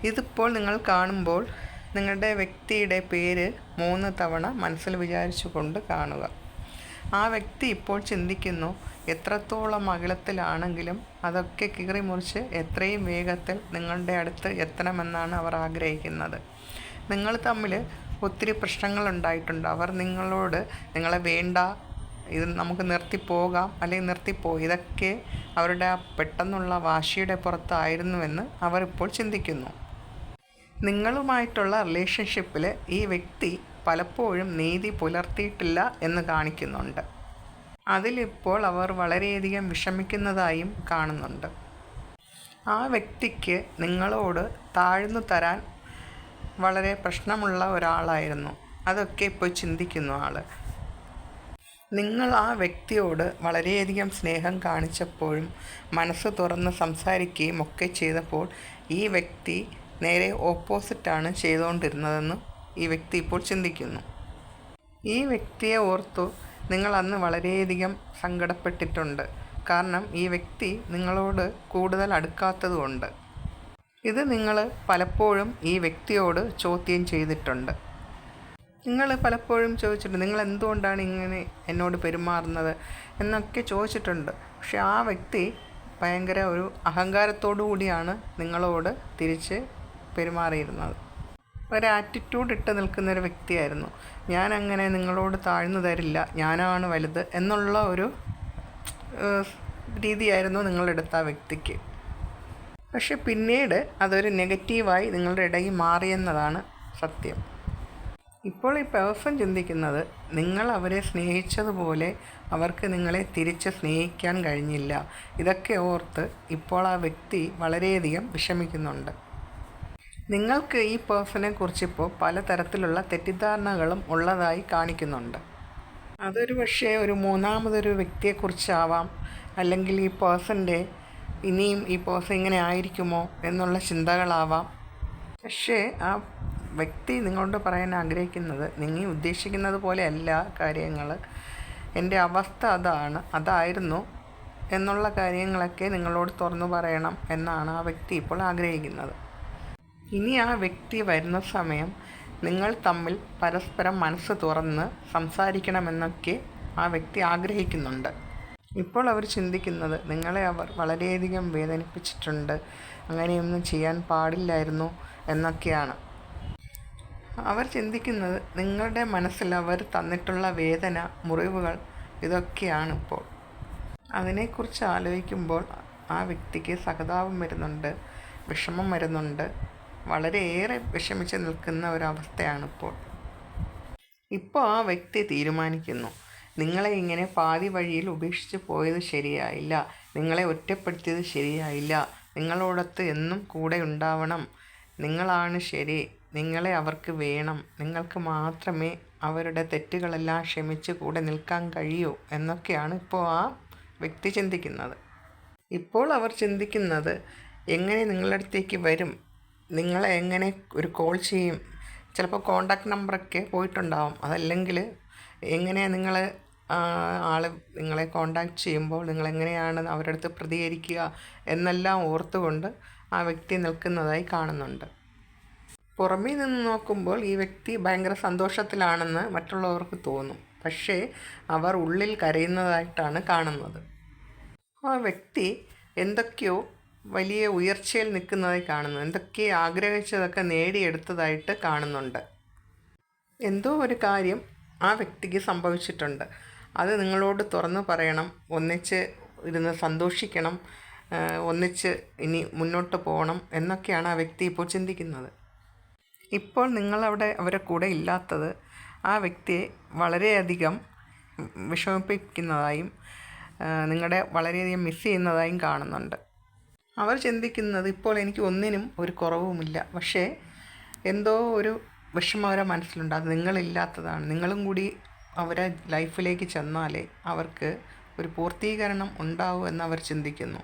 ഇതിപ്പോൾ നിങ്ങൾ കാണുമ്പോൾ നിങ്ങളുടെ വ്യക്തിയുടെ പേര് 3 തവണ മനസ്സിൽ വിചാരിച്ചു കൊണ്ട് കാണുക. ആ വ്യക്തി ഇപ്പോൾ ചിന്തിക്കുന്നു, എത്രത്തോളം അകലത്തിലാണെങ്കിലും അതൊക്കെ കീറിമുറിച്ച് എത്രയും വേഗത്തിൽ നിങ്ങളുടെ അടുത്ത് എത്തണമെന്നാണ് അവർ ആഗ്രഹിക്കുന്നത്. നിങ്ങൾ തമ്മിൽ ഒത്തിരി പ്രശ്നങ്ങളുണ്ടായിട്ടുണ്ട്. അവർ നിങ്ങളോട് നിങ്ങളെ വേണ്ട, ഇത് നമുക്ക് നിർത്തിപ്പോകാം അല്ലെങ്കിൽ നിർത്തിപ്പോയി, ഇതൊക്കെ അവരുടെ ആ പെട്ടെന്നുള്ള വാശിയുടെ പുറത്തായിരുന്നുവെന്ന് അവർ ഇപ്പോൾ ചിന്തിക്കുന്നു. നിങ്ങളുമായിട്ടുള്ള റിലേഷൻഷിപ്പിൽ ഈ വ്യക്തി പലപ്പോഴും നീതി പുലർത്തിയിട്ടില്ല എന്ന് കാണിക്കുന്നുണ്ട്. അതിലിപ്പോൾ അവർ വളരെയധികം വിഷമിക്കുന്നതായും കാണുന്നുണ്ട്. ആ വ്യക്തിക്ക് നിങ്ങളോട് താഴ്ന്നു തരാൻ വളരെ പ്രശ്നമുള്ള ഒരാളായിരുന്നു. അതൊക്കെ ഇപ്പോൾ ചിന്തിക്കുന്നു ആൾ. നിങ്ങൾ ആ വ്യക്തിയോട് വളരെയധികം സ്നേഹം കാണിച്ചപ്പോഴും മനസ്സ് തുറന്ന് സംസാരിക്കുകയും ഒക്കെ ചെയ്തപ്പോൾ ഈ വ്യക്തി നേരെ ഓപ്പോസിറ്റാണ് ചെയ്തുകൊണ്ടിരുന്നതെന്ന് ഈ വ്യക്തി ഇപ്പോൾ ചിന്തിക്കുന്നു. ഈ വ്യക്തിയെ ഓർത്തു നിങ്ങൾ അന്ന് വളരെയധികം സങ്കടപ്പെട്ടിട്ടുണ്ട്. കാരണം ഈ വ്യക്തി നിങ്ങളോട് കൂടുതൽ അടുക്കാത്തതുകൊണ്ട്. ഇത് നിങ്ങൾ പലപ്പോഴും ഈ വ്യക്തിയോട് ചോദ്യം ചെയ്തിട്ടുണ്ട്. നിങ്ങൾ പലപ്പോഴും ചോദിച്ചിട്ടുണ്ട്, നിങ്ങൾ എന്തുകൊണ്ടാണ് ഇങ്ങനെ എന്നോട് പെരുമാറുന്നത് എന്നൊക്കെ ചോദിച്ചിട്ടുണ്ട്. പക്ഷെ ആ വ്യക്തി ഭയങ്കര ഒരു അഹങ്കാരത്തോടു കൂടിയാണ് നിങ്ങളോട് തിരിച്ച് പെരുമാറിയിരുന്നത്. ഒരു ആറ്റിറ്റ്യൂഡ് ഇട്ട് നിൽക്കുന്നൊരു വ്യക്തിയായിരുന്നു. ഞാൻ അങ്ങനെ നിങ്ങളോട് താഴ്ന്നു തരില്ല, ഞാനാണ് വലുത് എന്നുള്ള ഒരു രീതിയായിരുന്നു നിങ്ങളെടുത്ത ആ വ്യക്തിക്ക്. പക്ഷെ പിന്നീട് അതൊരു നെഗറ്റീവായി നിങ്ങളുടെ ഇടയിൽ മാറിയെന്നതാണ് സത്യം. ഇപ്പോൾ ഈ പേഴ്സൺ ചിന്തിക്കുന്നത്, നിങ്ങൾ അവരെ സ്നേഹിച്ചതുപോലെ അവർക്ക് നിങ്ങളെ തിരിച്ച് സ്നേഹിക്കാൻ കഴിഞ്ഞില്ല. ഇതൊക്കെ ഓർത്ത് ഇപ്പോൾ ആ വ്യക്തി വളരെയധികം വിഷമിക്കുന്നുണ്ട്. നിങ്ങൾക്ക് ഈ പേഴ്സണെ കുറിച്ചിപ്പോൾ പലതരത്തിലുള്ള തെറ്റിദ്ധാരണകളും ഉള്ളതായി കാണിക്കുന്നുണ്ട്. അതൊരു പക്ഷേ ഒരു മൂന്നാമതൊരു വ്യക്തിയെക്കുറിച്ചാവാം, അല്ലെങ്കിൽ ഈ പേഴ്സൻ്റെ ഇനിയും ഈ പേഴ്സൺ ഇങ്ങനെ ആയിരിക്കുമോ എന്നുള്ള ചിന്തകളാവാം. പക്ഷേ ആ വ്യക്തി നിങ്ങളോട് പറയാൻ ആഗ്രഹിക്കുന്നത്, നിങ്ങൾ ഉദ്ദേശിക്കുന്നത് പോലെയല്ല കാര്യങ്ങൾ, എൻ്റെ അവസ്ഥ അതായിരുന്നു എന്നുള്ള കാര്യങ്ങളൊക്കെ നിങ്ങളോട് തുറന്നു പറയണം എന്നാണ് ആ വ്യക്തി ഇപ്പോൾ ആഗ്രഹിക്കുന്നത്. ഇനി ആ വ്യക്തി വരുന്ന സമയം നിങ്ങൾ തമ്മിൽ പരസ്പരം മനസ്സ് തുറന്ന് സംസാരിക്കണമെന്നൊക്കെ ആ വ്യക്തി ആഗ്രഹിക്കുന്നുണ്ട്. ഇപ്പോൾ അവർ ചിന്തിക്കുന്നത്, നിങ്ങളെ അവർ വളരെയധികം വേദനിപ്പിച്ചിട്ടുണ്ട്, അങ്ങനെയൊന്നും ചെയ്യാൻ പാടില്ലായിരുന്നു എന്നൊക്കെയാണ് അവർ ചിന്തിക്കുന്നത്. നിങ്ങളുടെ മനസ്സിൽ അവർ തന്നിട്ടുള്ള വേദന, മുറിവുകൾ ഇതൊക്കെയാണ് ഇപ്പോൾ. അതിനെക്കുറിച്ച് ആലോചിക്കുമ്പോൾ ആ വ്യക്തിക്ക് സഹതാപം വരുന്നുണ്ട്, വിഷമം വരുന്നുണ്ട്, വളരെയേറെ വിഷമിച്ച് നിൽക്കുന്ന ഒരവസ്ഥയാണിപ്പോൾ. ഇപ്പോൾ ആ വ്യക്തി തീരുമാനിക്കുന്നു, നിങ്ങളെ ഇങ്ങനെ പാതി വഴിയിൽ ഉപേക്ഷിച്ച് പോയത് ശരിയായില്ല, നിങ്ങളെ ഒറ്റപ്പെടുത്തിയത് ശരിയായില്ല, നിങ്ങളോടൊത്ത് എന്നും കൂടെ ഉണ്ടാവണം, നിങ്ങളാണ് ശരി, നിങ്ങളെ അവർക്ക് വേണം, നിങ്ങൾക്ക് മാത്രമേ അവരുടെ തെറ്റുകളെല്ലാം ക്ഷമിച്ച് കൂടെ നിൽക്കാൻ കഴിയൂ എന്നൊക്കെയാണ് ഇപ്പോൾ ആ വ്യക്തി ചിന്തിക്കുന്നത്. ഇപ്പോൾ അവർ ചിന്തിക്കുന്നത്, എങ്ങനെ നിങ്ങളുടെ അടുത്തേക്ക് വരും, നിങ്ങളെ എങ്ങനെ ഒരു കോൾ ചെയ്യും, ചിലപ്പോൾ കോണ്ടാക്ട് നമ്പറൊക്കെ പോയിട്ടുണ്ടാവും, അതല്ലെങ്കിൽ എങ്ങനെ ആൾ നിങ്ങളെ കോണ്ടാക്ട് ചെയ്യുമ്പോൾ നിങ്ങളെങ്ങനെയാണ് അവരുടെ അടുത്ത് പ്രതികരിക്കുക എന്നെല്ലാം ഓർത്തുകൊണ്ട് ആ വ്യക്തി നിൽക്കുന്നതായി കാണുന്നുണ്ട്. പുറമേ നിന്ന് നോക്കുമ്പോൾ ഈ വ്യക്തി ഭയങ്കര സന്തോഷത്തിലാണെന്ന് മറ്റുള്ളവർക്ക് തോന്നും. പക്ഷേ അവർ ഉള്ളിൽ കരയുന്നതായിട്ടാണ് കാണുന്നത്. ആ വ്യക്തി എന്തൊക്കെയോ വലിയ ഉയർച്ചയിൽ നിൽക്കുന്നതായി കാണുന്നു, എന്തൊക്കെ ആഗ്രഹിച്ചതൊക്കെ നേടിയെടുത്തതായിട്ട് കാണുന്നുണ്ട്. എന്തോ ഒരു കാര്യം ആ വ്യക്തിക്ക് സംഭവിച്ചിട്ടുണ്ട്. അത് നിങ്ങളോട് തുറന്നു പറയണം, ഒന്നിച്ച് ഇരുന്ന് സന്തോഷിക്കണം, ഒന്നിച്ച് ഇനി മുന്നോട്ട് പോകണം എന്നൊക്കെയാണ് ആ വ്യക്തി ഇപ്പോൾ ചിന്തിക്കുന്നത്. ഇപ്പോൾ നിങ്ങളവിടെ അവരെ കൂടെ ഇല്ലാത്തത് ആ വ്യക്തിയെ വളരെയധികം വിഷമിപ്പിക്കുന്നതായും നിങ്ങളെ വളരെയധികം മിസ് ചെയ്യുന്നതായും കാണുന്നുണ്ട്. അവർ ചിന്തിക്കുന്നത്, ഇപ്പോൾ എനിക്ക് ഒന്നിനും ഒരു കുറവുമില്ല, പക്ഷേ എന്തോ ഒരു വിഷമം അവരെ മനസ്സിലുണ്ട്, അത് നിങ്ങളില്ലാത്തതാണ്. നിങ്ങളും കൂടി അവരെ ലൈഫിലേക്ക് ചെന്നാലേ അവർക്ക് ഒരു പൂർത്തീകരണം ഉണ്ടാവൂ എന്നവർ ചിന്തിക്കുന്നു.